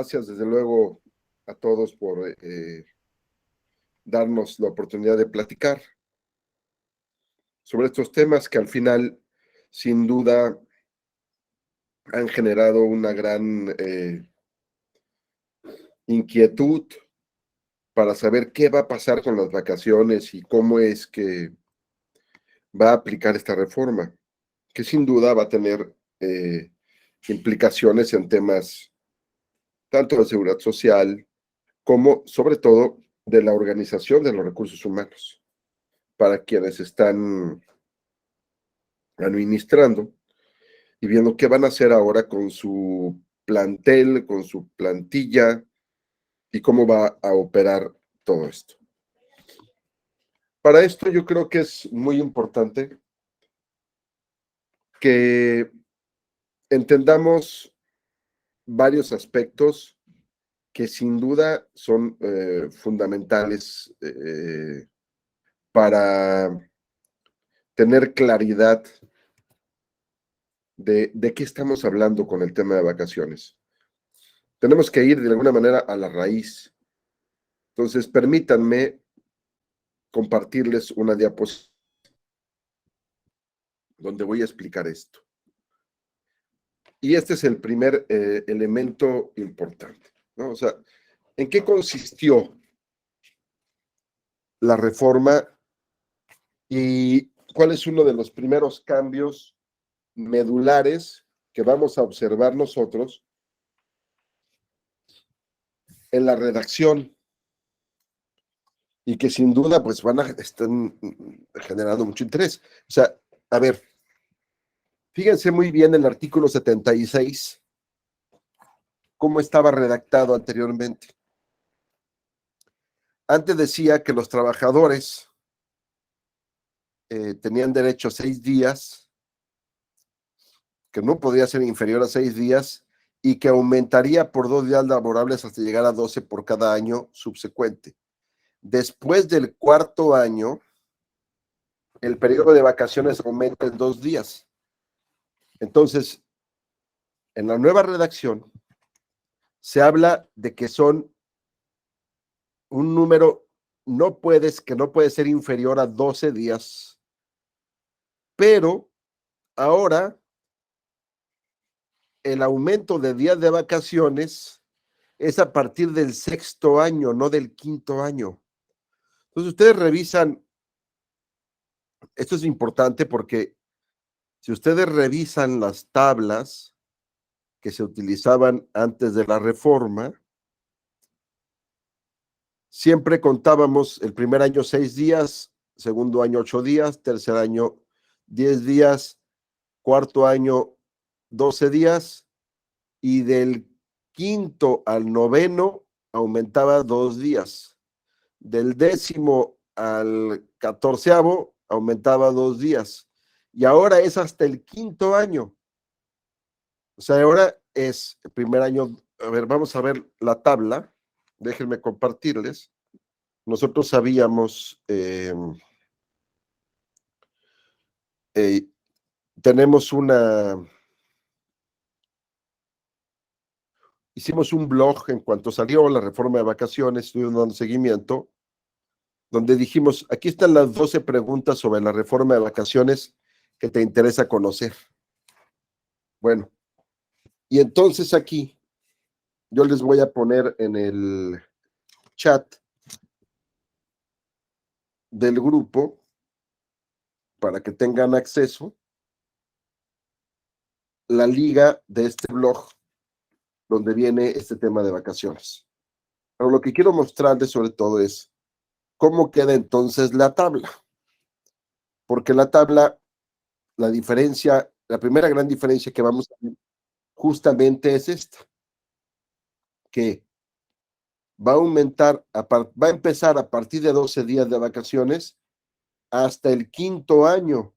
Gracias, desde luego, a todos por darnos la oportunidad de platicar sobre estos temas que al final, sin duda, han generado una gran inquietud para saber qué va a pasar con las vacaciones y cómo es que va a aplicar esta reforma, que sin duda va a tener implicaciones en temas tanto de seguridad social como, sobre todo, de la organización de los recursos humanos para quienes están administrando y viendo qué van a hacer ahora con su plantel, con su plantilla y cómo va a operar todo esto. Para esto yo creo que es muy importante que entendamos varios aspectos que sin duda son fundamentales para tener claridad de qué estamos hablando con el tema de vacaciones. Tenemos que ir de alguna manera a la raíz. Entonces, permítanme compartirles una diapositiva donde voy a explicar esto. Y este es el primer elemento importante, ¿no? O sea, ¿en qué consistió la reforma y cuál es uno de los primeros cambios medulares que vamos a observar nosotros en la redacción y que sin duda pues están generando mucho interés? O sea, a ver, fíjense muy bien el artículo 76, cómo estaba redactado anteriormente. Antes decía que los trabajadores tenían derecho a 6 días, que no podría ser inferior a 6 días y que aumentaría por 2 días laborables hasta llegar a 12 por cada año subsecuente. Después del cuarto año, el periodo de vacaciones aumenta en 2 días. Entonces, en la nueva redacción, se habla de que son un número, que no puede ser inferior a 12 días, pero ahora el aumento de días de vacaciones es a partir del sexto año, no del quinto año. Entonces ustedes revisan, esto es importante porque si ustedes revisan las tablas que se utilizaban antes de la reforma, siempre contábamos el primer año 6 días, segundo año 8 días, tercer año 10 días, cuarto año 12 días y del quinto al noveno aumentaba 2 días. Del 10º al 14º aumentaba 2 días. Y ahora es hasta el quinto año. O sea, ahora es el primer año. A ver, vamos a ver la tabla. Déjenme compartirles. Nosotros sabíamos, tenemos hicimos un blog en cuanto salió la reforma de vacaciones, estuvimos dando seguimiento, donde dijimos, aquí están las 12 preguntas sobre la reforma de vacaciones que te interesa conocer. Bueno, y entonces aquí yo les voy a poner en el chat del grupo para que tengan acceso la liga de este blog donde viene este tema de vacaciones. Pero lo que quiero mostrarles sobre todo es cómo queda entonces la tabla. Porque la tabla, la diferencia, la primera gran diferencia que vamos a ver justamente es esta, que va a aumentar, va a empezar a partir de 12 días de vacaciones hasta el quinto año.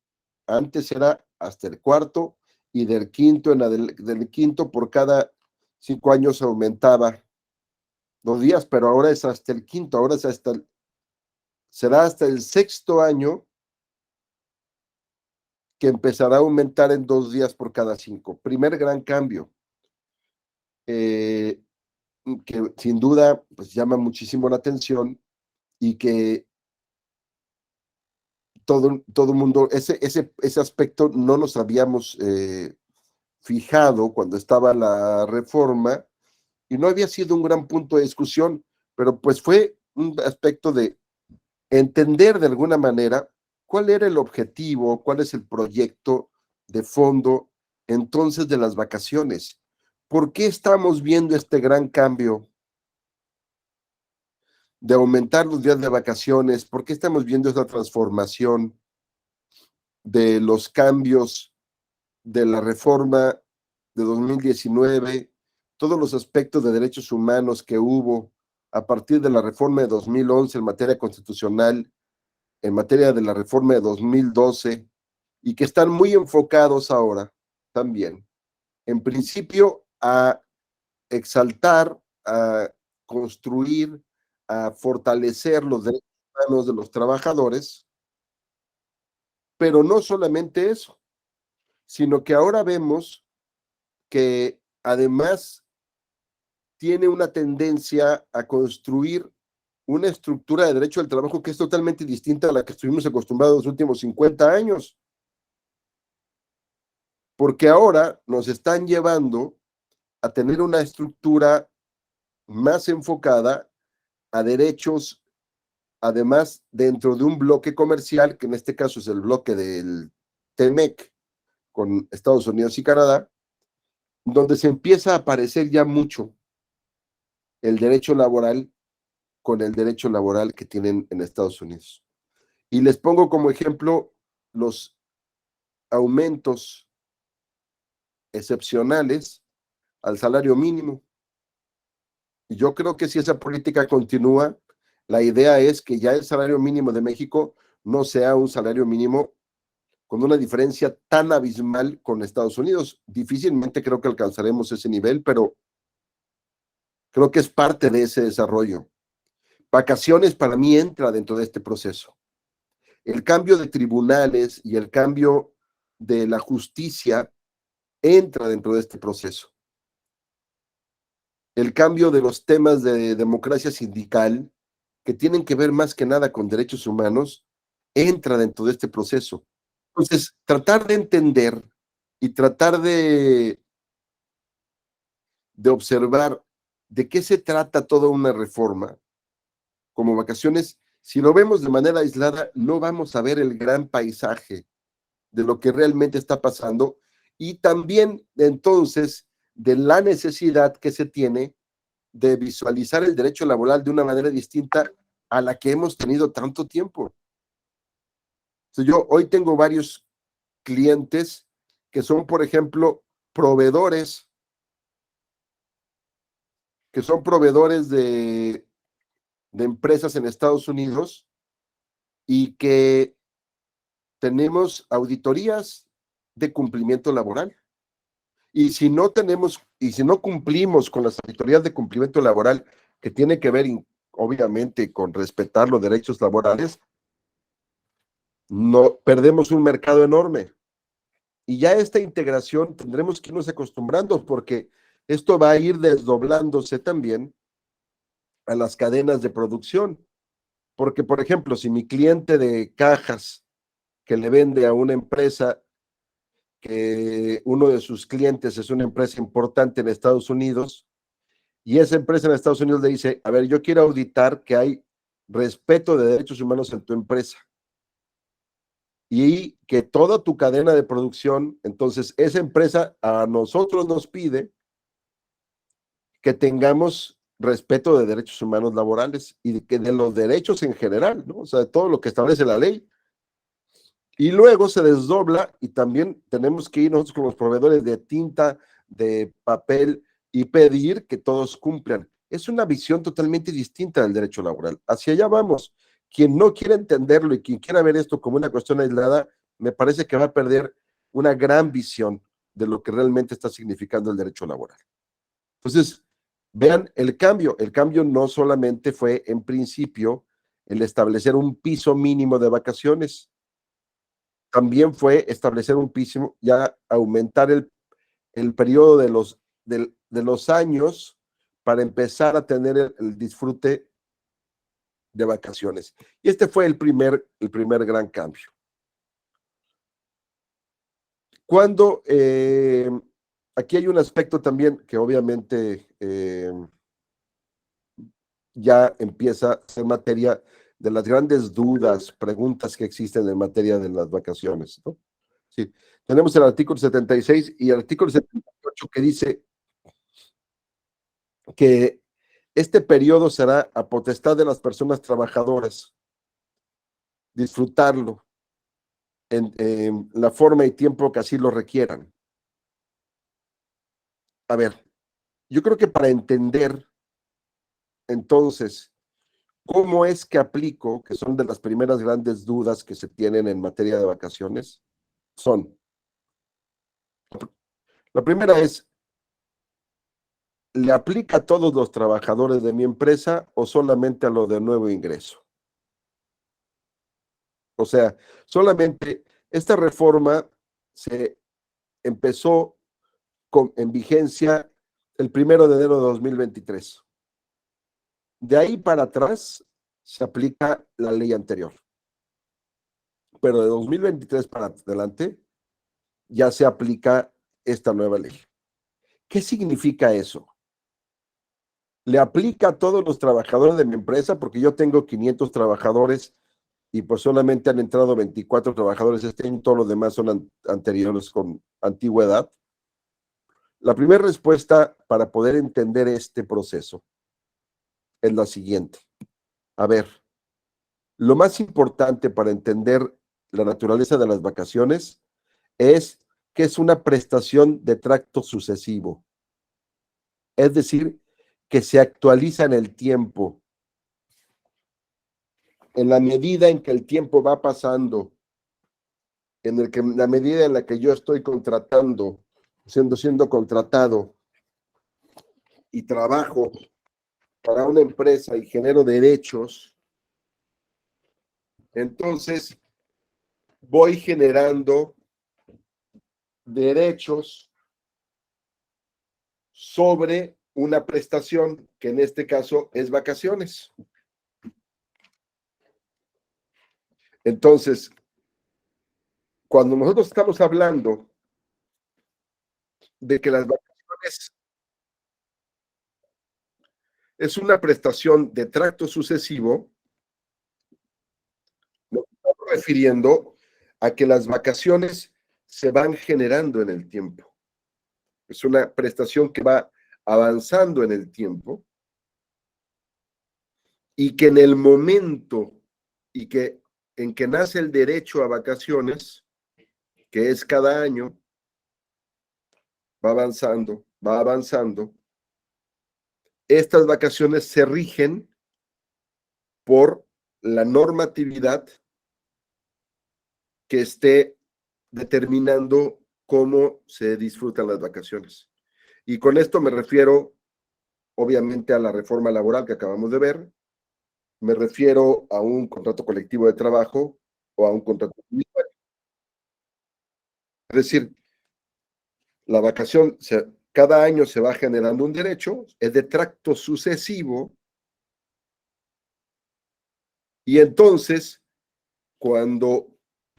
Antes era hasta el cuarto y del quinto del quinto por cada 5 años aumentaba 2 días, pero ahora es hasta el quinto, ahora es será hasta el sexto año que empezará a aumentar en 2 días por cada 5. Primer gran cambio. que sin duda pues llama muchísimo la atención y que todo mundo, ese aspecto no nos habíamos fijado cuando estaba la reforma y no había sido un gran punto de discusión, pero pues fue un aspecto de entender de alguna manera cuál era el objetivo, cuál es el proyecto de fondo entonces de las vacaciones. ¿Por qué estamos viendo este gran cambio de aumentar los días de vacaciones? ¿Por qué estamos viendo esta transformación de los cambios de la reforma de 2019, todos los aspectos de derechos humanos que hubo a partir de la reforma de 2011 en materia constitucional, en materia de la reforma de 2012, y que están muy enfocados ahora también, en principio, a exaltar, a construir, a fortalecer los derechos humanos de los trabajadores, pero no solamente eso, sino que ahora vemos que además tiene una tendencia a construir una estructura de derecho al trabajo que es totalmente distinta a la que estuvimos acostumbrados los últimos 50 años, porque ahora nos están llevando a tener una estructura más enfocada a derechos, además dentro de un bloque comercial, que en este caso es el bloque del TEMEC con Estados Unidos y Canadá, donde se empieza a aparecer ya mucho el derecho laboral con el derecho laboral que tienen en Estados Unidos. Y les pongo como ejemplo los aumentos excepcionales al salario mínimo. Y yo creo que si esa política continúa, la idea es que ya el salario mínimo de México no sea un salario mínimo con una diferencia tan abismal con Estados Unidos. Difícilmente creo que alcanzaremos ese nivel, pero creo que es parte de ese desarrollo. Vacaciones para mí entra dentro de este proceso. El cambio de tribunales y el cambio de la justicia entra dentro de este proceso. El cambio de los temas de democracia sindical, que tienen que ver más que nada con derechos humanos, entra dentro de este proceso. Entonces, tratar de entender y tratar de observar de qué se trata toda una reforma, como vacaciones, si lo vemos de manera aislada, no vamos a ver el gran paisaje de lo que realmente está pasando y también entonces de la necesidad que se tiene de visualizar el derecho laboral de una manera distinta a la que hemos tenido tanto tiempo. Entonces, yo hoy tengo varios clientes que son, por ejemplo, proveedores, que son proveedores de empresas en Estados Unidos y que tenemos auditorías de cumplimiento laboral. Y si no tenemos, y si no cumplimos con las auditorías de cumplimiento laboral, que tiene que ver obviamente con respetar los derechos laborales, no perdemos un mercado enorme. Y ya esta integración tendremos que irnos acostumbrando porque esto va a ir desdoblándose también a las cadenas de producción. Porque, por ejemplo, si mi cliente de cajas que le vende a una empresa, que uno de sus clientes es una empresa importante en Estados Unidos, y esa empresa en Estados Unidos le dice, a ver, yo quiero auditar que hay respeto de derechos humanos en tu empresa y que toda tu cadena de producción, entonces esa empresa a nosotros nos pide que tengamos respeto de derechos humanos laborales y de los derechos en general, ¿no? O sea, de todo lo que establece la ley. Y luego se desdobla y también tenemos que ir nosotros como los proveedores de tinta, de papel y pedir que todos cumplan. Es una visión totalmente distinta del derecho laboral. Hacia allá vamos. Quien no quiera entenderlo y quien quiera ver esto como una cuestión aislada, me parece que va a perder una gran visión de lo que realmente está significando el derecho laboral. Entonces, vean el cambio. El cambio no solamente fue en principio el establecer un piso mínimo de vacaciones, también fue establecer un piso, ya aumentar el periodo de los años para empezar a tener el disfrute de vacaciones. Y este fue el primer gran cambio. Cuando aquí hay un aspecto también que obviamente ya empieza a ser materia de las grandes dudas, preguntas que existen en materia de las vacaciones, ¿no? Sí. Tenemos el artículo 76 y el artículo 78 que dice que este periodo será a potestad de las personas trabajadoras disfrutarlo en la forma y tiempo que así lo requieran. A ver, yo creo que para entender entonces cómo es que aplico, que son de las primeras grandes dudas que se tienen en materia de vacaciones, son, la primera es, ¿le aplica a todos los trabajadores de mi empresa o solamente a los de nuevo ingreso? O sea, solamente esta reforma se empezó en vigencia el 1 de enero de 2023. De ahí para atrás se aplica la ley anterior. Pero de 2023 para adelante ya se aplica esta nueva ley. ¿Qué significa eso? Le aplica a todos los trabajadores de mi empresa, porque yo tengo 500 trabajadores y pues solamente han entrado 24 trabajadores este año, todos los demás son anteriores con antigüedad. La primera respuesta para poder entender este proceso es la siguiente. A ver, lo más importante para entender la naturaleza de las vacaciones es que es una prestación de tracto sucesivo. Es decir, que se actualiza en el tiempo. En la medida en que el tiempo va pasando, en la medida en la que yo estoy contratando, siendo contratado y trabajo para una empresa y genero derechos, entonces voy generando derechos sobre una prestación, que en este caso es vacaciones. Entonces, cuando nosotros estamos hablando de que las vacaciones es una prestación de tracto sucesivo, nos estamos refiriendo a que las vacaciones se van generando en el tiempo. Es una prestación que va avanzando en el tiempo y que en el momento en que nace el derecho a vacaciones, que es cada año, va avanzando, va avanzando. Estas vacaciones se rigen por la normatividad que esté determinando cómo se disfrutan las vacaciones. Y con esto me refiero, obviamente, a la reforma laboral que acabamos de ver, me refiero a un contrato colectivo de trabajo o a un contrato individual. Es decir, la vacación, cada año se va generando un derecho, es de tracto sucesivo, y entonces, cuando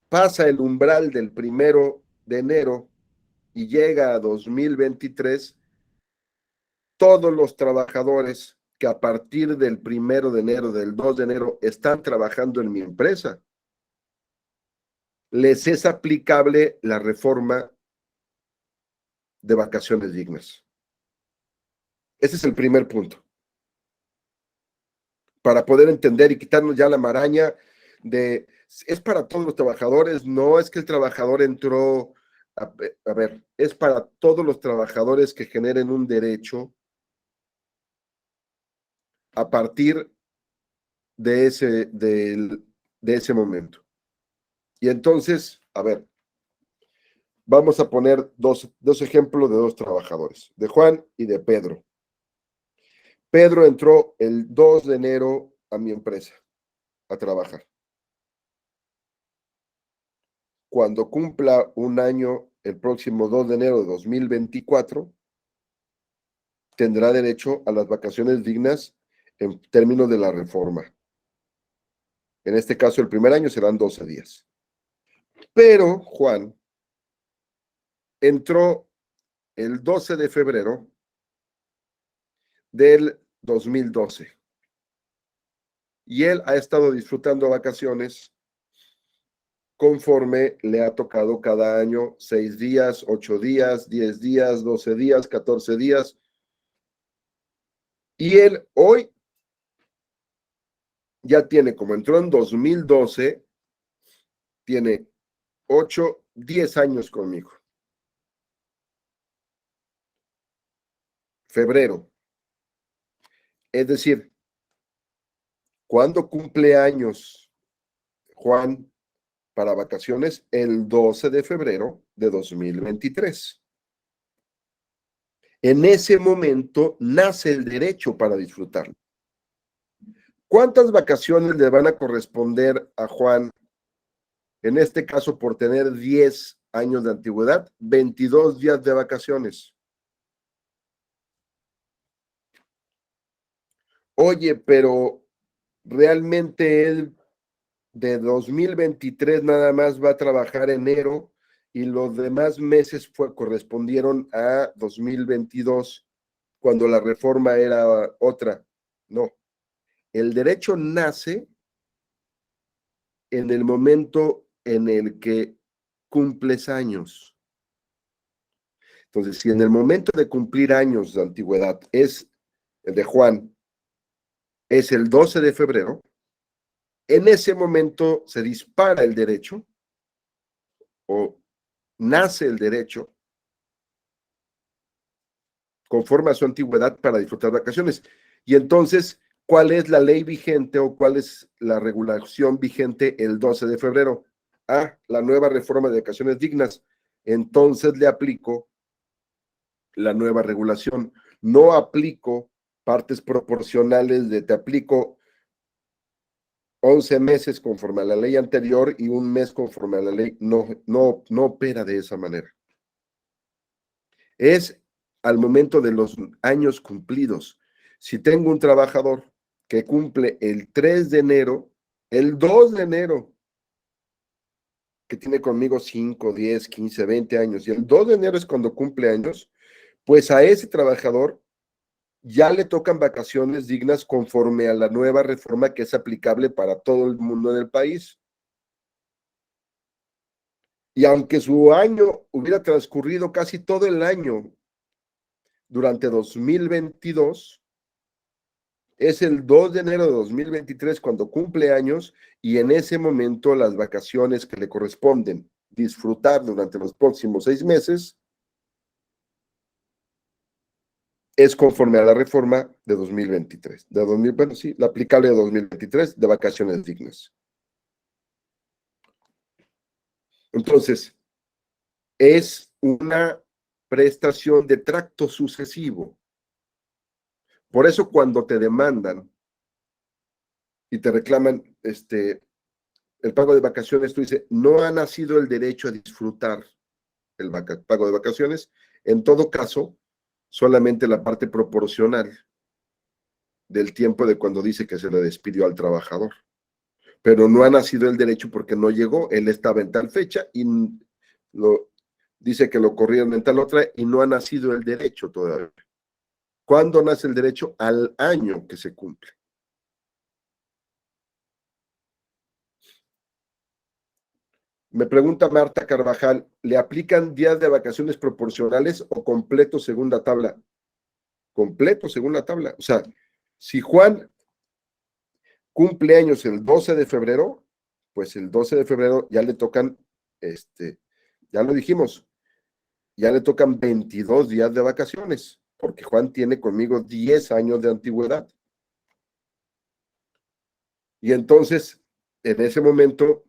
pasa el umbral del 1 de enero y llega a 2023, todos los trabajadores que a partir del 1 de enero, del 2 de enero, están trabajando en mi empresa, les es aplicable la reforma de vacaciones dignas. Ese es el primer punto. Para poder entender y quitarnos ya la maraña de, es para todos los trabajadores, no es que el trabajador entró, a ver, es para todos los trabajadores que generen un derecho a partir de ese momento. Y entonces, a ver, vamos a poner dos ejemplos de dos trabajadores, de Juan y de Pedro. Pedro entró el 2 de enero a mi empresa a trabajar. Cuando cumpla un año, el próximo 2 de enero de 2024, tendrá derecho a las vacaciones dignas en términos de la reforma. En este caso, el primer año serán 12 días. Pero Juan entró el 12 de febrero del 2012 y él ha estado disfrutando vacaciones conforme le ha tocado cada año 6 días, 8 días, 10 días, 12 días, 14 días. Y él hoy ya tiene, como entró en 2012, tiene 8, 10 años conmigo. Febrero. Es decir, ¿cuándo cumple años Juan para vacaciones? El 12 de febrero de 2023. En ese momento nace el derecho para disfrutarlo. ¿Cuántas vacaciones le van a corresponder a Juan? En este caso, por tener 10 años de antigüedad, 22 días de vacaciones. Oye, pero realmente él de 2023 nada más va a trabajar enero y los demás meses correspondieron a 2022, cuando la reforma era otra. No, el derecho nace en el momento en el que cumples años. Entonces, si en el momento de cumplir años de antigüedad es el de Juan, es el 12 de febrero, en ese momento se dispara el derecho o nace el derecho conforme a su antigüedad para disfrutar vacaciones. Y entonces, ¿cuál es la ley vigente o cuál es la regulación vigente el 12 de febrero? Ah, la nueva reforma de vacaciones dignas. Entonces le aplico la nueva regulación. No aplico partes proporcionales te aplico 11 meses conforme a la ley anterior y un mes conforme a la ley. No opera de esa manera. Es al momento de los años cumplidos. Si tengo un trabajador que cumple el 3 de enero, el 2 de enero, que tiene conmigo 5, 10, 15, 20 años, y el 2 de enero es cuando cumple años, pues a ese trabajador ya le tocan vacaciones dignas conforme a la nueva reforma que es aplicable para todo el mundo del país. Y aunque su año hubiera transcurrido casi todo el año durante 2022, es el 2 de enero de 2023 cuando cumple años y en ese momento las vacaciones que le corresponden disfrutar durante los próximos 6 meses es conforme a la reforma de 2023, bueno, sí, la aplicable de 2023 de vacaciones dignas. Entonces, es una prestación de tracto sucesivo. Por eso cuando te demandan y te reclaman el pago de vacaciones, tú dices, no ha nacido el derecho a disfrutar el pago de vacaciones. En todo caso, solamente la parte proporcional del tiempo de cuando dice que se le despidió al trabajador. Pero no ha nacido el derecho porque no llegó, él estaba en tal fecha y dice que lo corrieron en tal otra y no ha nacido el derecho todavía. ¿Cuándo nace el derecho? Al año que se cumple. Me pregunta Marta Carvajal, ¿le aplican días de vacaciones proporcionales o completo según la tabla? Completo según la tabla. O sea, si Juan cumple años el 12 de febrero, pues el 12 de febrero ya le tocan, ya lo dijimos, ya le tocan 22 días de vacaciones, porque Juan tiene conmigo 10 años de antigüedad. Y entonces, en ese momento,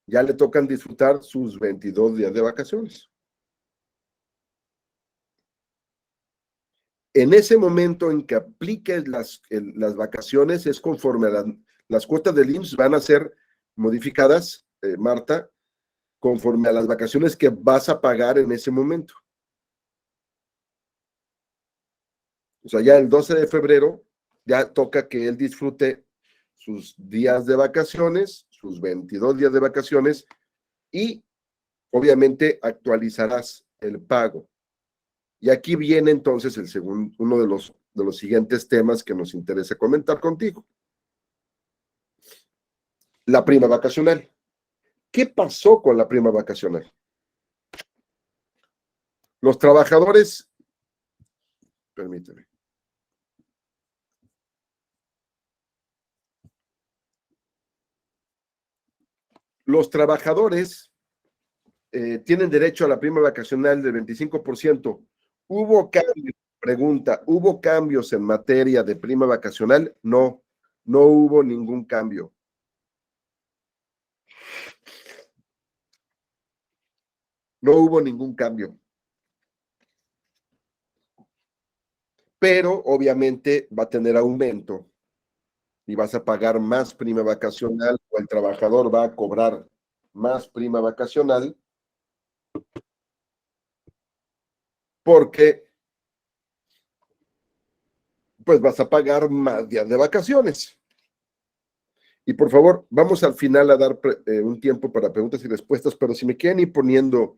ya le tocan disfrutar sus 22 días de vacaciones. En ese momento en que apliques las vacaciones es conforme a las cuotas del IMSS van a ser modificadas, Marta, conforme a las vacaciones que vas a pagar en ese momento. O sea, ya el 12 de febrero ya toca que él disfrute sus días de vacaciones, sus 22 días de vacaciones, y obviamente actualizarás el pago. Y aquí viene entonces uno de los siguientes temas que nos interesa comentar contigo. La prima vacacional. ¿Qué pasó con la prima vacacional? Los trabajadores, permíteme. Los trabajadores tienen derecho a la prima vacacional del 25%. ¿Hubo cambios? Pregunta, ¿hubo cambios en materia de prima vacacional? No, no hubo ningún cambio. No hubo ningún cambio. Pero obviamente va a tener aumento y vas a pagar más prima vacacional o el trabajador va a cobrar más prima vacacional porque pues vas a pagar más días de vacaciones. Y por favor, vamos al final a dar un tiempo para preguntas y respuestas, pero si me quieren ir poniendo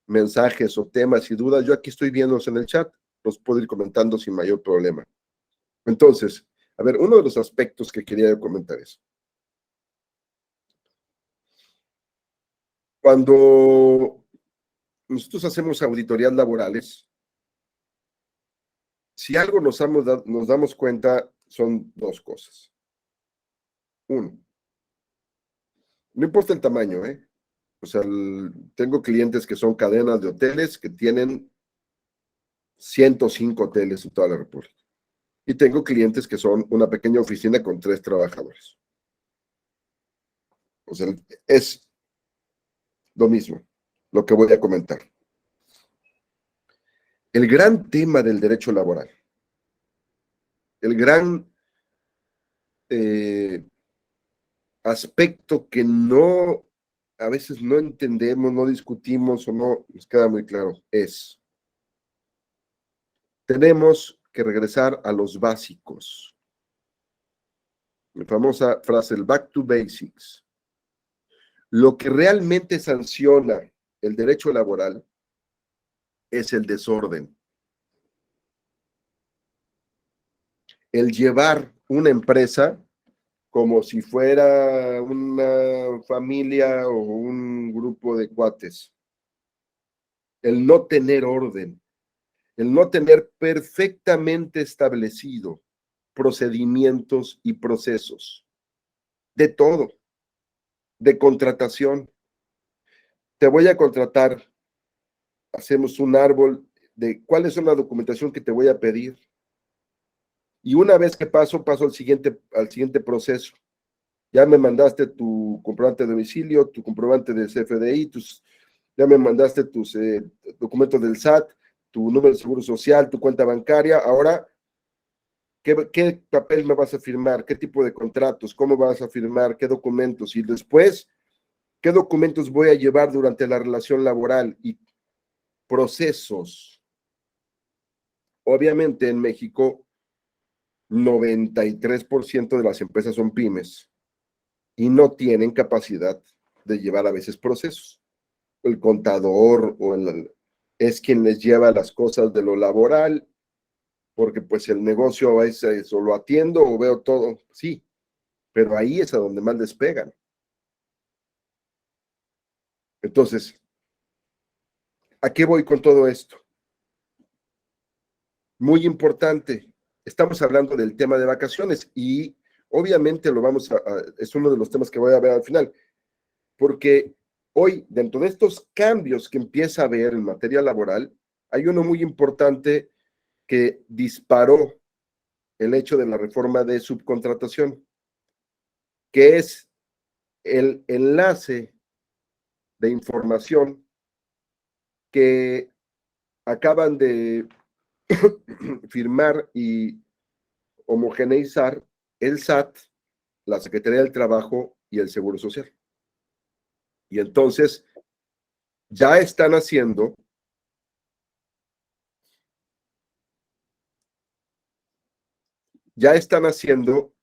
mensajes o temas y dudas, yo aquí estoy viéndolos en el chat, los puedo ir comentando sin mayor problema. Entonces, a ver, uno de los aspectos que quería comentar es, cuando nosotros hacemos auditorías laborales, si algo nos damos cuenta, son dos cosas. Uno, no importa el tamaño, ¿eh? O sea, tengo clientes que son cadenas de hoteles que tienen 105 hoteles en toda la República. Y tengo clientes que son una pequeña oficina con 3 trabajadores. O sea, es lo mismo, lo que voy a comentar. El gran tema del derecho laboral, el gran aspecto que a veces no entendemos, no discutimos o no nos queda muy claro, tenemos que regresar a los básicos. La famosa frase, el back to basics. Lo que realmente sanciona el derecho laboral es el desorden. El llevar una empresa como si fuera una familia o un grupo de cuates. El no tener orden, el no tener perfectamente establecido procedimientos y procesos de todo, de contratación. Te voy a contratar, hacemos un árbol de cuál es la documentación que te voy a pedir. Y una vez que paso al siguiente proceso. Ya me mandaste tu comprobante de domicilio, tu comprobante del CFDI, ya me mandaste tus documentos del SAT, tu número de seguro social, tu cuenta bancaria. Ahora, ¿qué papel me vas a firmar? ¿Qué tipo de contratos? ¿Cómo vas a firmar? ¿Qué documentos? Y después, ¿qué documentos voy a llevar durante la relación laboral? Y procesos. Obviamente en México, 93% de las empresas son pymes y no tienen capacidad de llevar a veces procesos. El contador es quien les lleva las cosas de lo laboral, porque pues el negocio es o lo atiendo o veo todo, sí, pero ahí es a donde más despegan. Entonces, ¿a qué voy con todo esto? Muy importante, estamos hablando del tema de vacaciones y obviamente es uno de los temas que voy a ver al final, porque hoy, dentro de estos cambios que empieza a haber en materia laboral, hay uno muy importante que disparó el hecho de la reforma de subcontratación, que es el enlace de información que acaban de firmar y homogeneizar el SAT, la Secretaría del Trabajo y el Seguro Social. Y entonces ya están haciendo ya están haciendo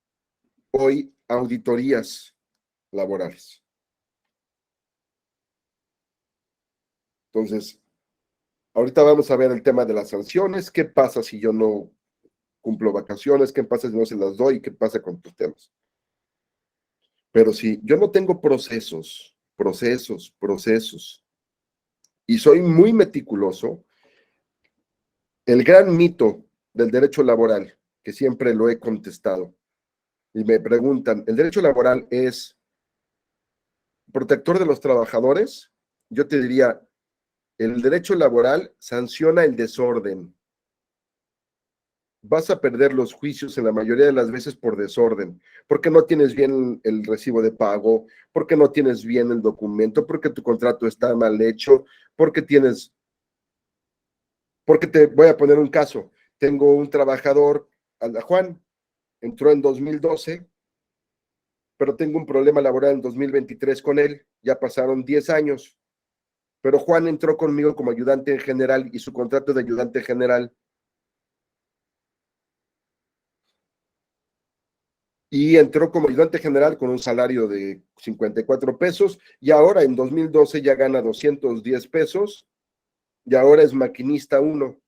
hoy auditorías laborales. Entonces, ahorita vamos a ver el tema de las sanciones, qué pasa si yo no cumplo vacaciones, qué pasa si no se las doy, qué pasa con tus temas. Pero si yo no tengo procesos, y soy muy meticuloso, el gran mito del derecho laboral, que siempre lo he contestado, y me preguntan, ¿el derecho laboral es protector de los trabajadores? Yo te diría, el derecho laboral sanciona el desorden. Vas a perder los juicios en la mayoría de las veces por desorden, porque no tienes bien el recibo de pago, porque no tienes bien el documento, porque tu contrato está mal hecho, porque te voy a poner un caso. Tengo un trabajador, Juan, entró en 2012, pero tengo un problema laboral en 2023 con él, ya pasaron 10 años, pero Juan entró conmigo como ayudante general y su contrato de ayudante general y entró como ayudante general con un salario de 54 pesos y ahora en 2012 ya gana 210 pesos y ahora es maquinista 1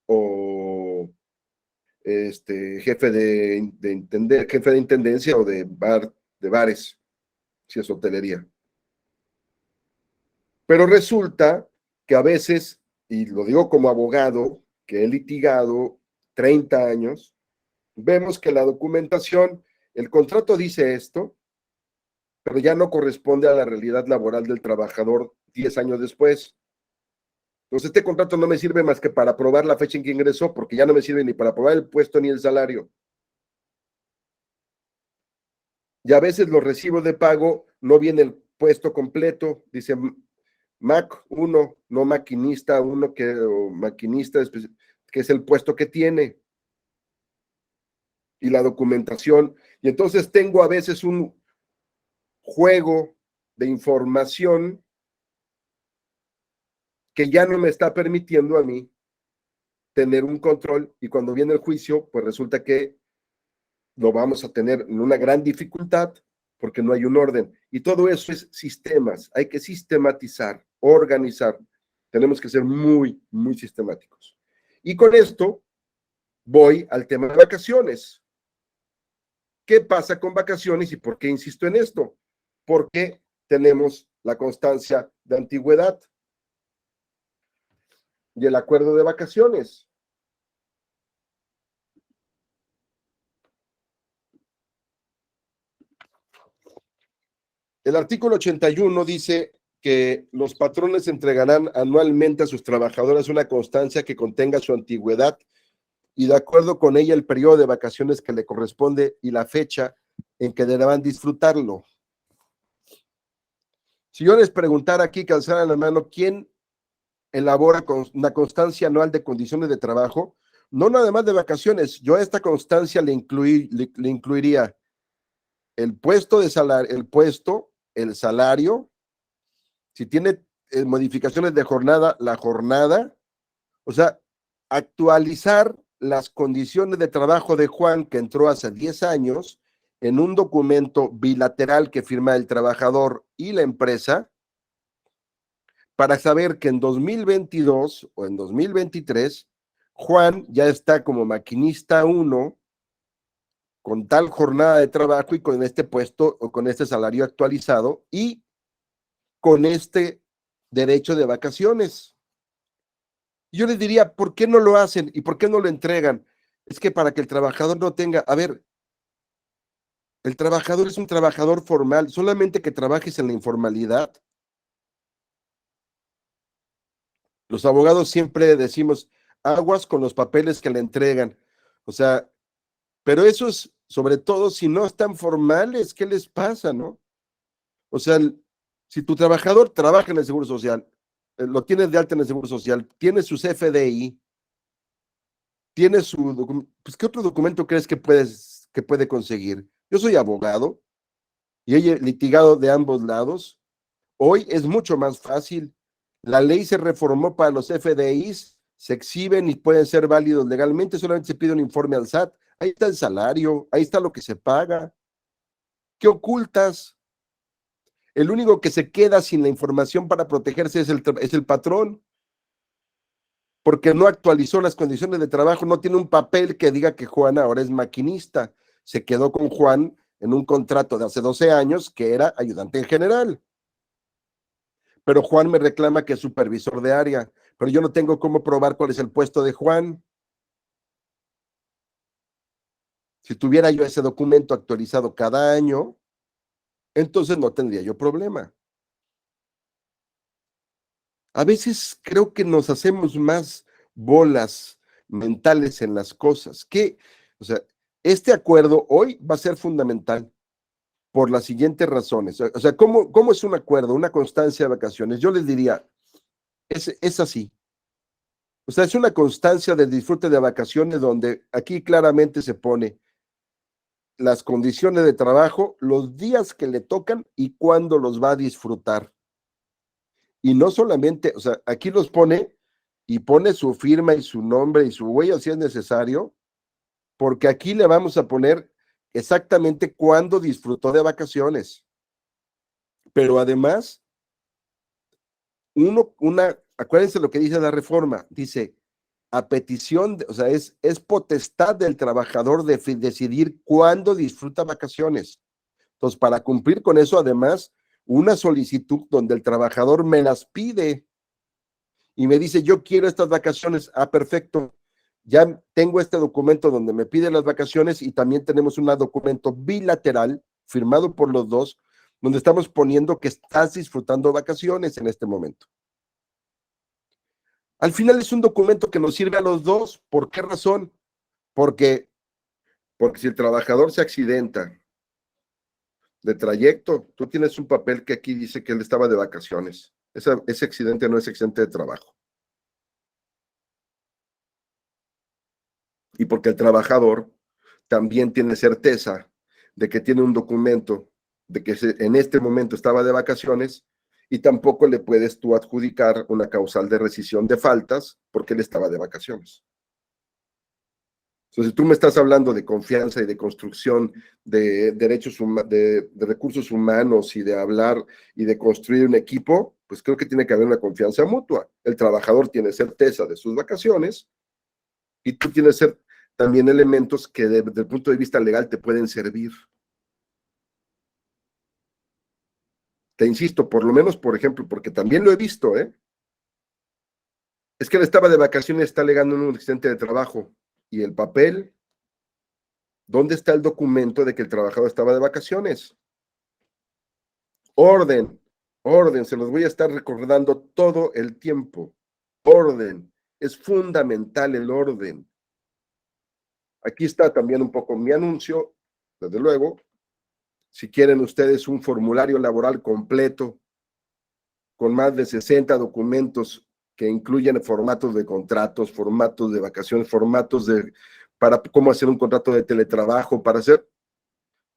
o jefe jefe de intendencia o de bares, si es hotelería. Pero resulta que a veces, y lo digo como abogado, que he litigado 30 años, vemos que la documentación, el contrato dice esto, pero ya no corresponde a la realidad laboral del trabajador 10 años después. Entonces, este contrato no me sirve más que para probar la fecha en que ingresó, porque ya no me sirve ni para probar el puesto ni el salario. Y a veces los recibos de pago no viene el puesto completo, dice Mac 1, no maquinista 1, o maquinista, que es el puesto que tiene. Y la documentación. Y entonces tengo a veces un juego de información que ya no me está permitiendo a mí tener un control y cuando viene el juicio, pues resulta que lo vamos a tener en una gran dificultad porque no hay un orden. Y todo eso es sistemas, hay que sistematizar, organizar. Tenemos que ser muy, muy sistemáticos. Y con esto voy al tema de vacaciones. ¿Qué pasa con vacaciones y por qué insisto en esto? Porque tenemos la constancia de antigüedad y el acuerdo de vacaciones. El artículo 81 dice que los patrones entregarán anualmente a sus trabajadores una constancia que contenga su antigüedad y de acuerdo con ella el periodo de vacaciones que le corresponde y la fecha en que deberán disfrutarlo. Si yo les preguntara aquí, que alzaran la mano, ¿quién elabora una constancia anual de condiciones de trabajo? No nada más de vacaciones, yo a esta constancia le incluiría el puesto de salario, el salario, si tiene modificaciones de jornada, la jornada, o sea, actualizar las condiciones de trabajo de Juan, que entró hace 10 años, en un documento bilateral que firma el trabajador y la empresa, para saber que en 2022 o en 2023, Juan ya está como maquinista 1, con tal jornada de trabajo y con este puesto o con este salario actualizado y con este derecho de vacaciones. Yo les diría, ¿por qué no lo hacen y por qué no lo entregan? Es que para que el trabajador no tenga, a ver, el trabajador es un trabajador formal, solamente que trabajes en la informalidad. Los abogados siempre decimos, aguas con los papeles que le entregan. O sea, pero eso es, sobre todo, si no están formales, ¿qué les pasa, no? O sea, si tu trabajador trabaja en el Seguro Social, lo tienes de alta en el Seguro Social, tiene su CFDI, tiene su documento, pues ¿qué otro documento crees que puede conseguir? Yo soy abogado y he litigado de ambos lados. Hoy es mucho más fácil. La ley se reformó para los FDIs, se exhiben y pueden ser válidos legalmente, solamente se pide un informe al SAT. Ahí está el salario, ahí está lo que se paga. ¿Qué ocultas? El único que se queda sin la información para protegerse es el patrón, porque no actualizó las condiciones de trabajo, no tiene un papel que diga que Juan ahora es maquinista. Se quedó con Juan en un contrato de hace 12 años que era ayudante en general. Pero Juan me reclama que es supervisor de área, pero yo no tengo cómo probar cuál es el puesto de Juan. Si tuviera yo ese documento actualizado cada año, entonces no tendría yo problema. A veces creo que nos hacemos más bolas mentales en las cosas. O sea, este acuerdo hoy va a ser fundamental por las siguientes razones. O sea, ¿cómo es un acuerdo, una constancia de vacaciones? Yo les diría, es así. O sea, es una constancia del disfrute de vacaciones donde aquí claramente se pone las condiciones de trabajo, los días que le tocan y cuándo los va a disfrutar. Y no solamente, o sea, aquí los pone y pone su firma y su nombre y su huella si es necesario, porque aquí le vamos a poner exactamente cuándo disfrutó de vacaciones. Pero además, acuérdense lo que dice la reforma, dice, a petición, o sea, es potestad del trabajador decidir cuándo disfruta vacaciones. Entonces, para cumplir con eso, además, una solicitud donde el trabajador me las pide y me dice, yo quiero estas vacaciones. Ah, perfecto. Ya tengo este documento donde me pide las vacaciones y también tenemos un documento bilateral firmado por los dos, donde estamos poniendo que estás disfrutando vacaciones en este momento. Al final es un documento que nos sirve a los dos. ¿Por qué razón? Porque, porque si el trabajador se accidenta de trayecto, tú tienes un papel que aquí dice que él estaba de vacaciones. Ese accidente no es accidente de trabajo. Y porque el trabajador también tiene certeza de que tiene un documento de que en este momento estaba de vacaciones y tampoco le puedes tú adjudicar una causal de rescisión de faltas porque él estaba de vacaciones. Entonces, tú me estás hablando de confianza y de construcción de derechos de recursos humanos y de hablar y de construir un equipo, pues creo que tiene que haber una confianza mutua. El trabajador tiene certeza de sus vacaciones y tú tienes también elementos que desde el punto de vista legal te pueden servir. Te insisto, por lo menos, por ejemplo, porque también lo he visto, es que él estaba de vacaciones, está alegando en un accidente de trabajo y el papel, ¿dónde está el documento de que el trabajador estaba de vacaciones? Orden, orden, se los voy a estar recordando todo el tiempo. Orden, es fundamental el orden. Aquí está también un poco mi anuncio, desde luego. Si quieren ustedes un formulario laboral completo con más de 60 documentos que incluyen formatos de contratos, formatos de vacaciones, para cómo hacer un contrato de teletrabajo,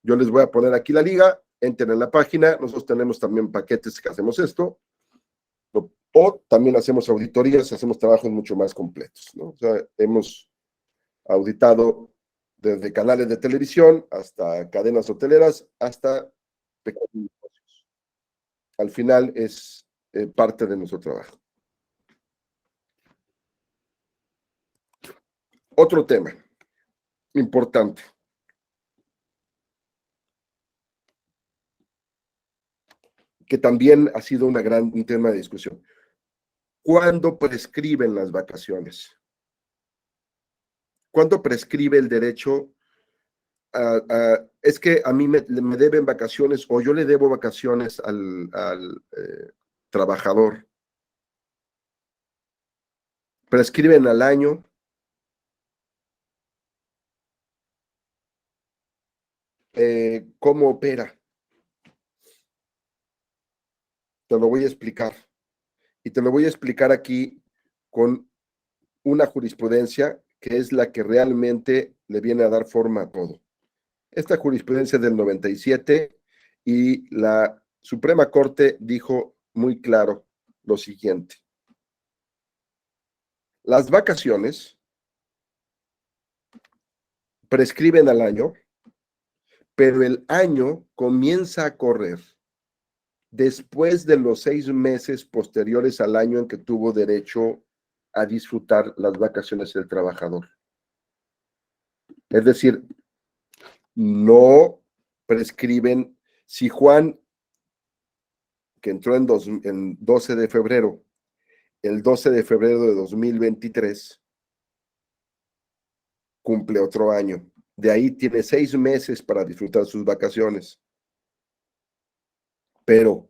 yo les voy a poner aquí la liga, entren en la página, nosotros tenemos también paquetes que hacemos esto, o también hacemos auditorías, hacemos trabajos mucho más completos, ¿no? O sea, hemos auditado desde canales de televisión hasta cadenas hoteleras, hasta pequeños negocios. Al final es parte de nuestro trabajo. Otro tema importante. Que también ha sido un tema de discusión. ¿Cuándo prescriben las vacaciones? ¿Cuándo prescribe el derecho es que a mí me deben vacaciones o yo le debo vacaciones al trabajador? ¿Prescriben al año? ¿Cómo opera? Te lo voy a explicar. Y te lo voy a explicar aquí con una jurisprudencia que es la que realmente le viene a dar forma a todo. Esta jurisprudencia del 97 y la Suprema Corte dijo muy claro lo siguiente. Las vacaciones prescriben al año, pero el año comienza a correr después de los 6 meses posteriores al año en que tuvo derecho a disfrutar las vacaciones del trabajador. Es decir, no prescriben. Si Juan, que entró en 12 de febrero, el 12 de febrero de 2023, cumple otro año. De ahí tiene 6 meses para disfrutar sus vacaciones. Pero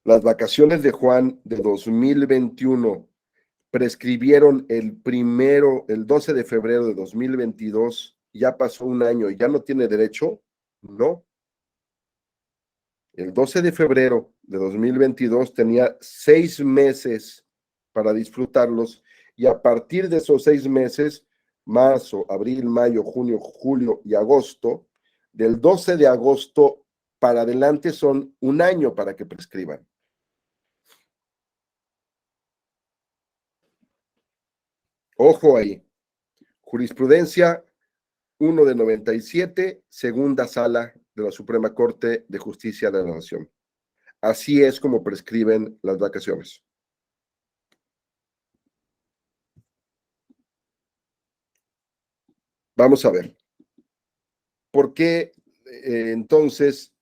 las vacaciones de Juan de 2021 prescribieron el 12 de febrero de 2022, ya pasó un año y ya no tiene derecho. No. El 12 de febrero de 2022 tenía 6 meses para disfrutarlos, y a partir de esos 6 meses, marzo, abril, mayo, junio, julio y agosto, del 12 de agosto para adelante son un año para que prescriban. Ojo ahí. Jurisprudencia 1 de 97, segunda sala de la Suprema Corte de Justicia de la Nación. Así es como prescriben las vacaciones. Vamos a ver. ¿Por qué entonces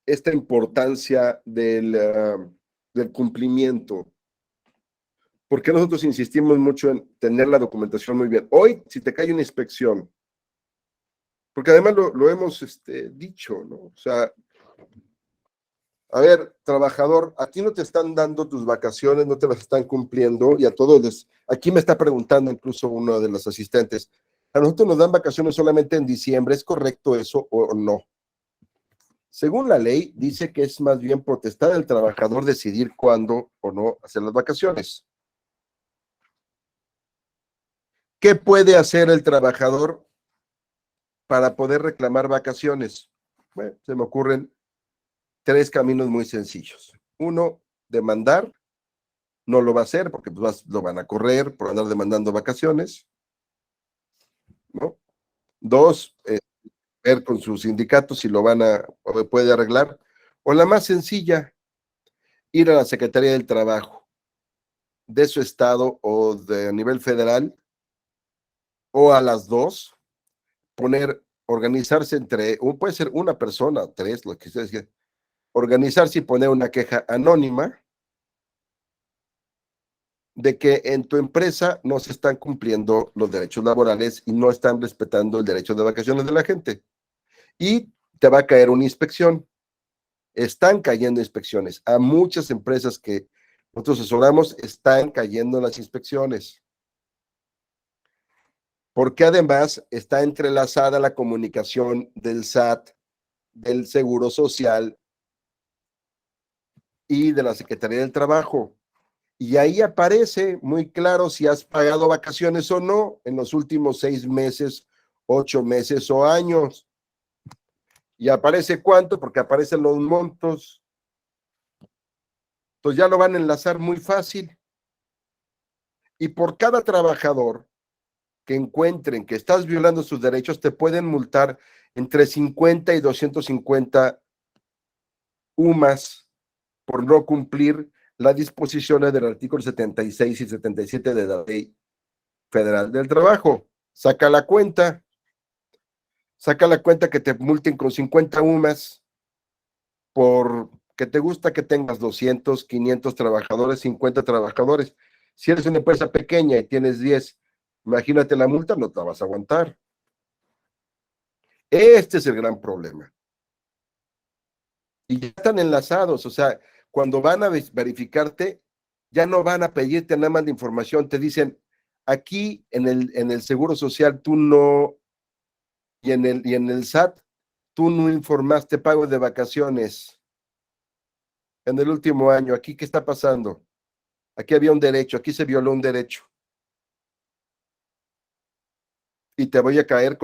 esta importancia del cumplimiento? ¿Por qué nosotros insistimos mucho en tener la documentación muy bien? Hoy, si te cae una inspección, porque además lo hemos dicho, ¿no? O sea, a ver, trabajador, a ti no te están dando tus vacaciones, no te las están cumpliendo, y a todos aquí me está preguntando incluso uno de los asistentes, a nosotros nos dan vacaciones solamente en diciembre, ¿es correcto eso o no? Según la ley, dice que es más bien potestad del trabajador decidir cuándo o no hacer las vacaciones. ¿Qué puede hacer el trabajador para poder reclamar vacaciones? Bueno, se me ocurren 3 caminos muy sencillos. 1, demandar. No lo va a hacer porque pues, lo van a correr por andar demandando vacaciones, ¿no? 2, ver con sus sindicatos si lo puede arreglar. O la más sencilla, ir a la Secretaría del Trabajo de su estado o de a nivel federal, o a las 2, organizarse puede ser una persona, 3, lo que ustedes quieran, organizarse y poner una queja anónima de que en tu empresa no se están cumpliendo los derechos laborales y no están respetando el derecho de vacaciones de la gente. Y te va a caer una inspección. Están cayendo inspecciones. A muchas empresas que nosotros asesoramos están cayendo las inspecciones. Porque además está entrelazada la comunicación del SAT, del Seguro Social y de la Secretaría del Trabajo. Y ahí aparece muy claro si has pagado vacaciones o no en los últimos 6 meses, 8 meses o años. Y aparece cuánto, porque aparecen los montos. Entonces ya lo van a enlazar muy fácil. Y por cada trabajador que encuentren que estás violando sus derechos, te pueden multar entre 50 y 250 UMAS por no cumplir las disposiciones del artículo 76 y 77 de la Ley Federal del Trabajo. Saca la cuenta que te multen con 50 UMAS por que te gusta que tengas 200, 500 trabajadores, 50 trabajadores. Si eres una empresa pequeña y tienes 10, imagínate la multa, no te la vas a aguantar. Este es el gran problema. Y ya están enlazados, o sea, cuando van a verificarte, ya no van a pedirte nada más de información, te dicen, aquí en el Seguro Social tú no, y en el SAT, tú no informaste pago de vacaciones en el último año. ¿Aquí qué está pasando? Aquí había un derecho, aquí se violó un derecho. Y te voy a caer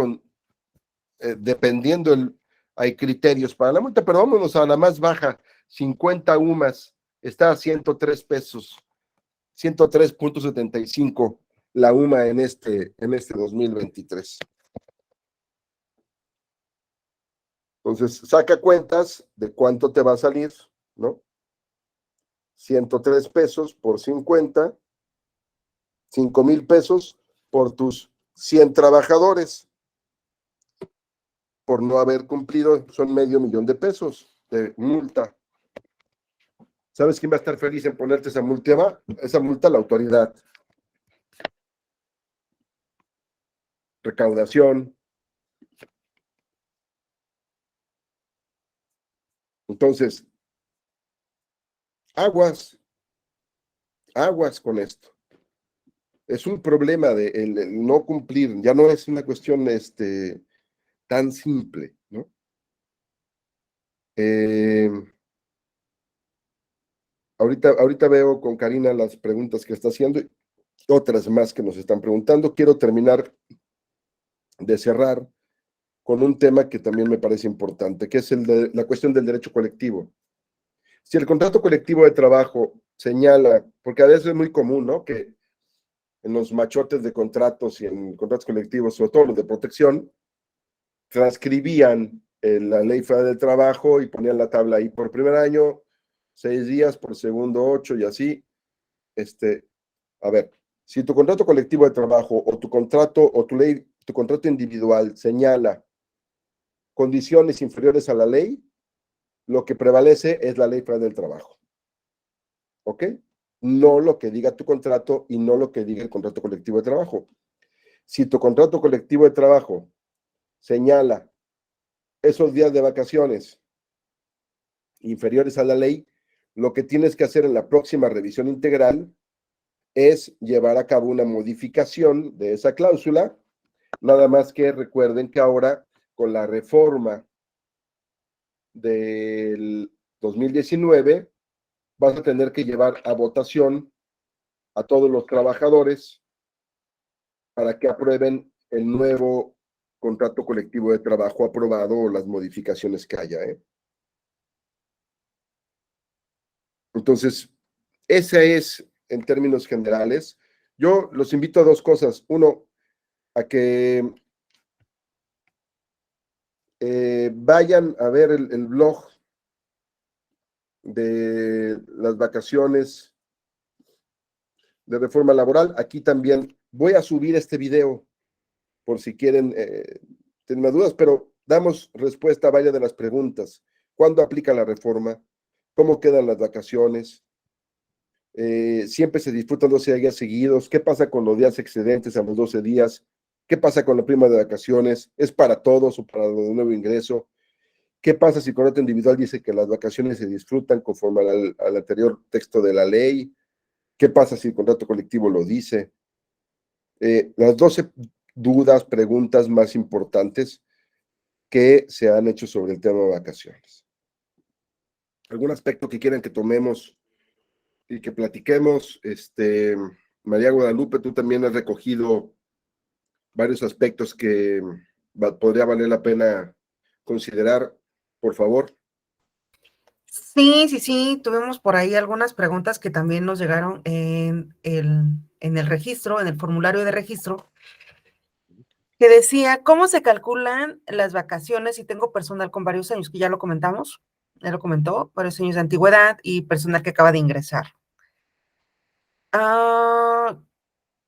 dependiendo, hay criterios para la multa, pero vámonos a la más baja, 50 UMAS, está a 103 pesos, 103.75. la UMA en este 2023. Entonces, saca cuentas de cuánto te va a salir, ¿no? 103 pesos por 50, 5,000 pesos por tus 100 trabajadores, por no haber cumplido, son $500,000 de pesos de multa. ¿Sabes quién va a estar feliz en ponerte esa multa? Esa multa, la autoridad. Recaudación. Entonces, aguas con esto. Es un problema de el no cumplir, ya no es una cuestión tan simple, ¿no? Ahorita veo con Karina las preguntas que está haciendo y otras más que nos están preguntando. Quiero terminar de cerrar con un tema que también me parece importante, que es la cuestión del derecho colectivo. Si el contrato colectivo de trabajo señala, porque a veces es muy común, ¿no? Que en los machotes de contratos y en contratos colectivos, sobre todo los de protección, transcribían la Ley Federal del Trabajo y ponían la tabla ahí por primer año, 6 días, por segundo 8 y así. A ver, si tu contrato colectivo de trabajo o tu contrato o tu contrato individual señala condiciones inferiores a la ley, lo que prevalece es la Ley Federal del Trabajo. ¿Ok? No lo que diga tu contrato y no lo que diga el contrato colectivo de trabajo. Si tu contrato colectivo de trabajo señala esos días de vacaciones inferiores a la ley, lo que tienes que hacer en la próxima revisión integral es llevar a cabo una modificación de esa cláusula, nada más que recuerden que ahora con la reforma del 2019 vas a tener que llevar a votación a todos los trabajadores para que aprueben el nuevo contrato colectivo de trabajo aprobado o las modificaciones que haya. Entonces, esa es en términos generales. Yo los invito a dos cosas. Uno, a que vayan a ver el blog de las vacaciones de reforma laboral. Aquí también voy a subir este video por si quieren tener dudas, pero damos respuesta a varias de las preguntas. ¿Cuándo aplica la reforma? ¿Cómo quedan las vacaciones? Siempre se disfrutan 12 días seguidos. ¿Qué pasa con los días excedentes a los 12 días? ¿Qué pasa con la prima de vacaciones? ¿Es para todos o para los de nuevo ingreso? ¿Qué pasa si el contrato individual dice que las vacaciones se disfrutan conforme al anterior texto de la ley? ¿Qué pasa si el contrato colectivo lo dice? Las 12 dudas, preguntas más importantes que se han hecho sobre el tema de vacaciones. ¿Algún aspecto que quieran que tomemos y que platiquemos? María Guadalupe, tú también has recogido varios aspectos que podría valer la pena considerar, por favor. Sí, tuvimos por ahí algunas preguntas que también nos llegaron en el registro, en el formulario de registro, que decía, ¿cómo se calculan las vacaciones si tengo personal con varios años? Que ya lo comentamos, ya lo comentó, varios años de antigüedad y personal que acaba de ingresar.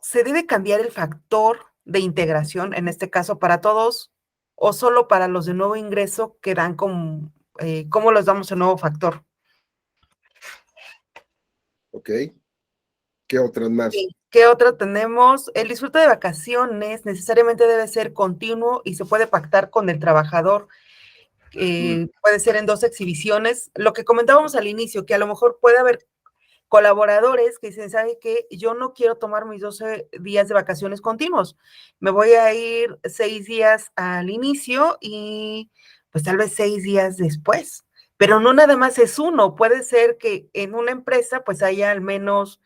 ¿Se debe cambiar el factor de integración, en este caso para todos, o solo para los de nuevo ingreso que dan como, cómo les damos el nuevo factor? Ok. ¿Qué otras más? Sí. ¿Qué otro tenemos? El disfrute de vacaciones necesariamente debe ser continuo y se puede pactar con el trabajador. Puede ser en 2 exhibiciones. Lo que comentábamos al inicio, que a lo mejor puede haber colaboradores que dicen, ¿sabe qué? Yo no quiero tomar mis 12 días de vacaciones continuos. Me voy a ir 6 días al inicio y pues tal vez 6 días después. Pero no nada más es uno. Puede ser que en una empresa pues haya al menos,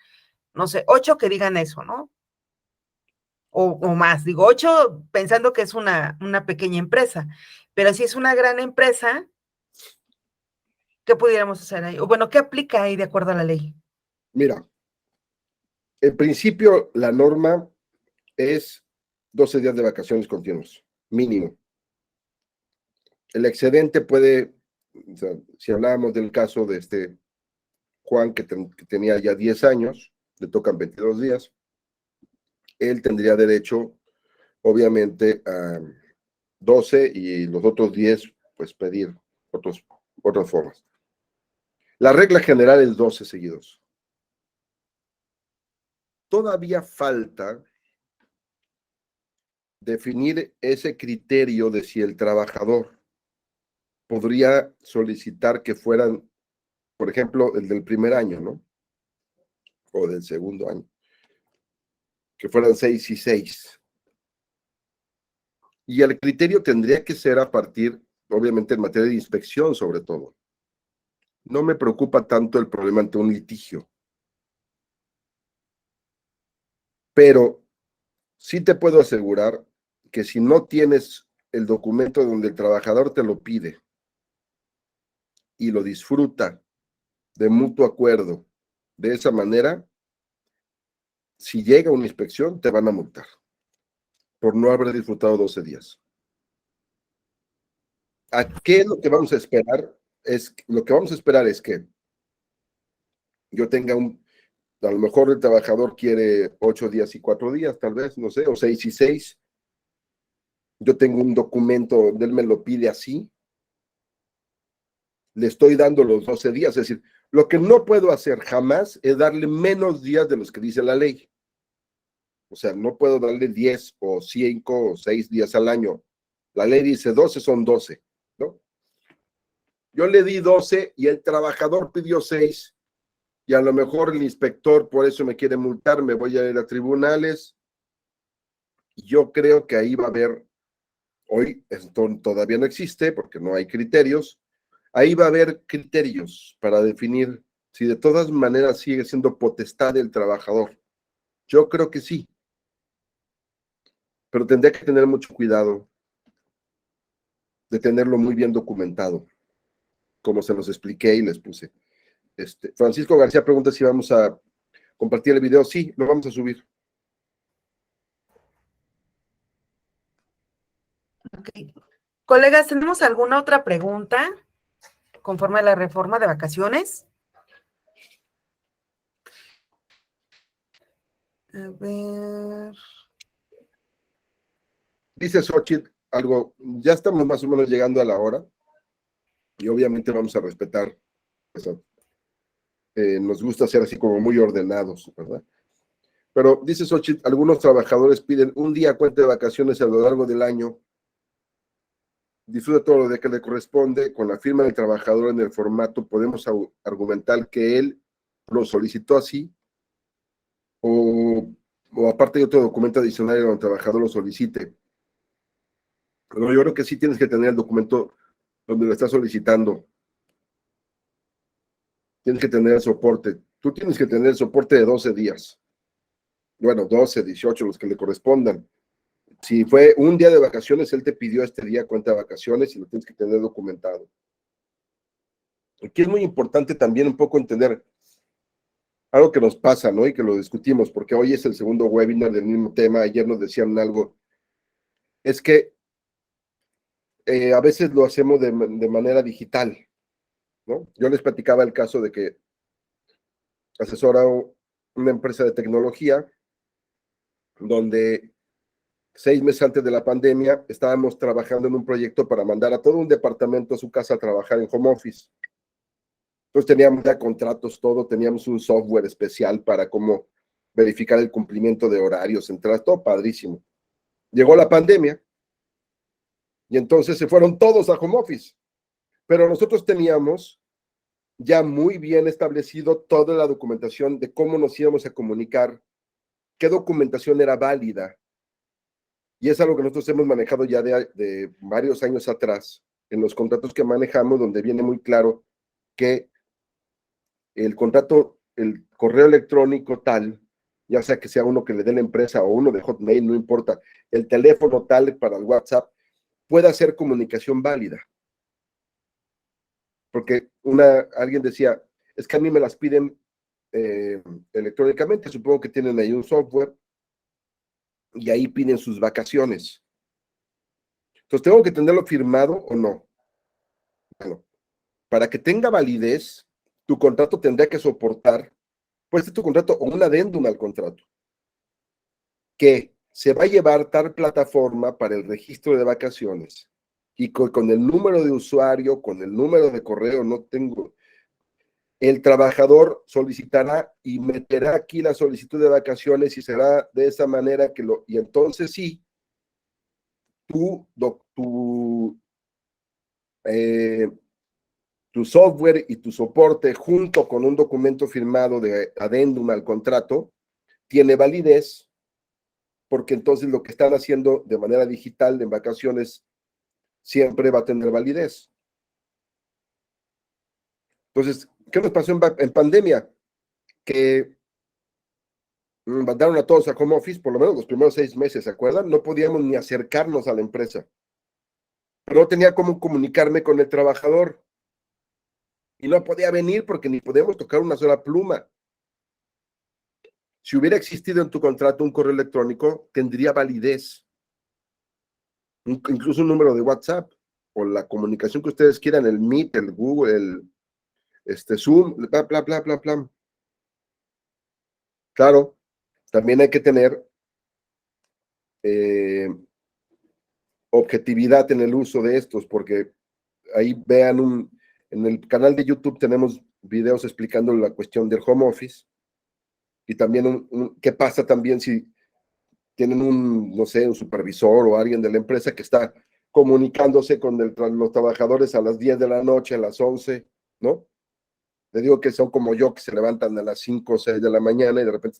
no sé, 8 que digan eso, ¿no? O más, digo 8 pensando que es una pequeña empresa, pero si es una gran empresa, ¿qué pudiéramos hacer ahí? O bueno, ¿qué aplica ahí de acuerdo a la ley? Mira, en principio la norma es 12 días de vacaciones continuos, mínimo. El excedente puede, o sea, si hablábamos del caso de este Juan, que tenía ya 10 años, le tocan 22 días, él tendría derecho, obviamente, a 12 y los otros 10, pues pedir otras formas. La regla general es 12 seguidos. Todavía falta definir ese criterio de si el trabajador podría solicitar que fueran, por ejemplo, el del primer año, ¿no? O del segundo año, que fueran 6 y 6. Y el criterio tendría que ser a partir, obviamente, en materia de inspección, sobre todo. No me preocupa tanto el problema ante un litigio, pero sí te puedo asegurar que si no tienes el documento donde el trabajador te lo pide y lo disfruta de mutuo acuerdo de esa manera, si llega una inspección, te van a multar por no haber disfrutado 12 días. ¿A qué es lo que vamos a esperar? Lo que vamos a esperar es que yo tenga a lo mejor el trabajador quiere 8 días y 4 días, tal vez, no sé, o 6 y 6. Yo tengo un documento donde él me lo pide así, le estoy dando los 12 días, es decir, lo que no puedo hacer jamás es darle menos días de los que dice la ley. O sea, no puedo darle 10 o 5 o 6 días al año. La ley dice 12 son 12, ¿no? Yo le di 12 y el trabajador pidió 6 y a lo mejor el inspector por eso me quiere multar, me voy a ir a tribunales. Yo creo que ahí va a haber, hoy esto todavía no existe porque no hay criterios, ahí va a haber criterios para definir si de todas maneras sigue siendo potestad del trabajador. Yo creo que sí, pero tendría que tener mucho cuidado de tenerlo muy bien documentado, como se los expliqué y les puse. Francisco García pregunta si vamos a compartir el video. Sí, lo vamos a subir. Okay. Colegas, ¿tenemos alguna otra pregunta conforme a la reforma de vacaciones? A ver. Dice Xochitl algo, ya estamos más o menos llegando a la hora y obviamente vamos a respetar eso. Nos gusta ser así como muy ordenados, ¿verdad? Pero dice Xochitl, algunos trabajadores piden un día cuenta de vacaciones a lo largo del año, disfruta todo lo de que le corresponde, con la firma del trabajador en el formato, podemos argumentar que él lo solicitó así, o aparte de otro documento adicional donde el trabajador lo solicite. Pero yo creo que sí tienes que tener el documento donde lo estás solicitando. Tienes que tener el soporte. Tú tienes que tener el soporte de 12 días. Bueno, 12, 18, los que le correspondan. Si fue un día de vacaciones, él te pidió este día cuenta de vacaciones y lo tienes que tener documentado. Aquí es muy importante también un poco entender algo que nos pasa, ¿no? Y que lo discutimos, porque hoy es el segundo webinar del mismo tema. Ayer nos decían algo. Es que a veces lo hacemos de manera digital, ¿no? Yo les platicaba el caso de que asesora una empresa de tecnología donde 6 meses antes de la pandemia estábamos trabajando en un proyecto para mandar a todo un departamento a su casa a trabajar en home office. Entonces teníamos ya contratos, todo, teníamos un software especial para cómo verificar el cumplimiento de horarios, entradas, todo padrísimo. Llegó la pandemia y entonces se fueron todos a home office, pero nosotros teníamos ya muy bien establecido toda la documentación de cómo nos íbamos a comunicar, qué documentación era válida. Y es algo que nosotros hemos manejado ya de varios años atrás, en los contratos que manejamos, donde viene muy claro que el contrato, el correo electrónico tal, ya sea que sea uno que le dé la empresa o uno de Hotmail, no importa, el teléfono tal para el WhatsApp, pueda ser comunicación válida. Porque alguien decía, es que a mí me las piden electrónicamente, supongo que tienen ahí un software, y ahí piden sus vacaciones. Entonces, ¿tengo que tenerlo firmado o no? Bueno, para que tenga validez, tu contrato tendría que soportar, puede ser tu contrato o un adendum al contrato, que se va a llevar tal plataforma para el registro de vacaciones y con el número de usuario, con el número de correo, no tengo, el trabajador solicitará y meterá aquí la solicitud de vacaciones y será de esa manera y entonces sí, eh, tu software y tu soporte junto con un documento firmado de adendum al contrato tiene validez, porque entonces lo que están haciendo de manera digital en vacaciones siempre va a tener validez. Entonces, ¿qué nos pasó en pandemia? Que mandaron a todos a home office, por lo menos los primeros 6 meses, ¿se acuerdan? No podíamos ni acercarnos a la empresa. Pero no tenía cómo comunicarme con el trabajador. Y no podía venir porque ni podíamos tocar una sola pluma. Si hubiera existido en tu contrato un correo electrónico, tendría validez. Incluso un número de WhatsApp o la comunicación que ustedes quieran, el Meet, el Google, el Zoom, bla, bla, bla, bla, bla. Claro, también hay que tener objetividad en el uso de estos, porque ahí vean en el canal de YouTube tenemos videos explicando la cuestión del home office y también qué pasa también si tienen no sé, un supervisor o alguien de la empresa que está comunicándose con los trabajadores a las 10 de la noche, a las 11, ¿no? Le digo que son como yo, que se levantan a las 5 o 6 de la mañana y de repente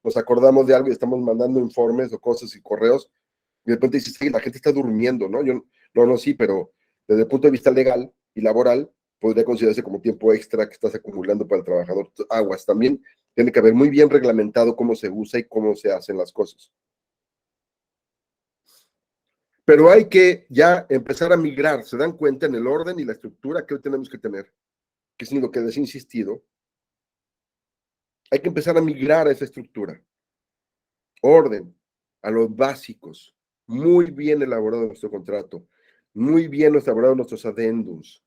nos acordamos de algo y estamos mandando informes o cosas y correos, y de repente dices, sí, la gente está durmiendo, ¿no? No, sí, pero desde el punto de vista legal y laboral, podría considerarse como tiempo extra que estás acumulando para el trabajador. Aguas, también tiene que haber muy bien reglamentado cómo se usa y cómo se hacen las cosas. Pero hay que ya empezar a migrar, se dan cuenta en el orden y la estructura que hoy tenemos que tener, que es en lo que les he insistido. Hay que empezar a migrar a esa estructura. Orden, a los básicos, muy bien elaborado nuestro contrato, muy bien elaborados nuestros adendums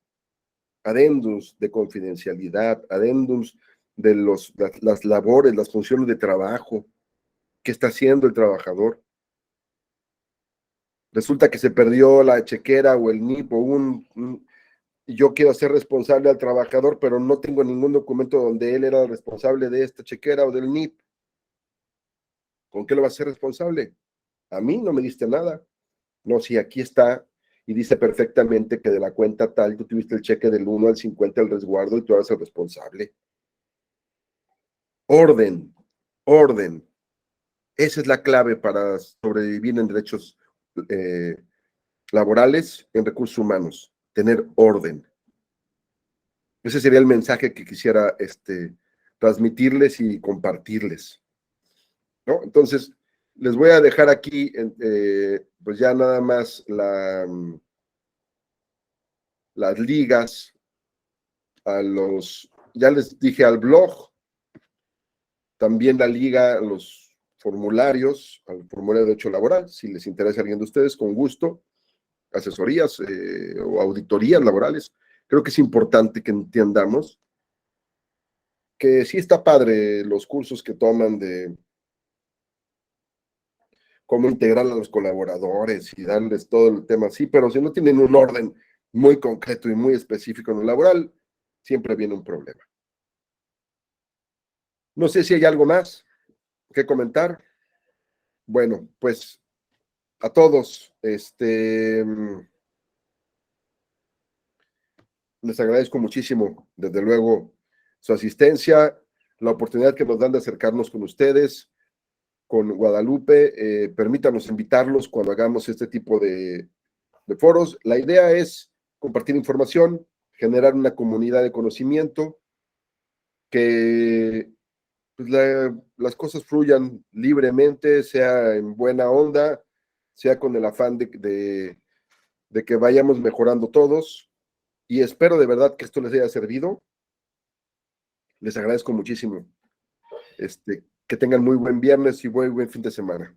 de confidencialidad, adendums de las labores, las funciones de trabajo que está haciendo el trabajador. Resulta que se perdió la chequera o el NIP y yo quiero ser responsable al trabajador, pero no tengo ningún documento donde él era el responsable de esta chequera o del NIP. ¿Con qué lo va a ser responsable? A mí no me diste nada. No, si aquí está y dice perfectamente que de la cuenta tal, tú tuviste el cheque del 1 al 50 del resguardo y tú eres el responsable. Orden, orden. Esa es la clave para sobrevivir en derechos laborales, en recursos humanos, tener orden. Ese sería el mensaje que quisiera transmitirles y compartirles, ¿no? Entonces, les voy a dejar aquí, pues ya nada más las ligas ya les dije al blog, también la liga, los formularios, al formulario de derecho laboral, si les interesa a alguien de ustedes, con gusto, asesorías o auditorías laborales. Creo que es importante que entendamos que sí está padre los cursos que toman de cómo integrar a los colaboradores y darles todo el tema así, pero si no tienen un orden muy concreto y muy específico en lo laboral, siempre viene un problema. No sé si hay algo más que comentar. Bueno, pues a todos, les agradezco muchísimo, desde luego, su asistencia, la oportunidad que nos dan de acercarnos con ustedes, con Guadalupe. Permítanos invitarlos cuando hagamos este tipo de foros. La idea es compartir información, generar una comunidad de conocimiento, que pues, las cosas fluyan libremente, sea en buena onda, sea con el afán de que vayamos mejorando todos. Y espero de verdad que esto les haya servido. Les agradezco muchísimo. Que tengan muy buen viernes y buen fin de semana.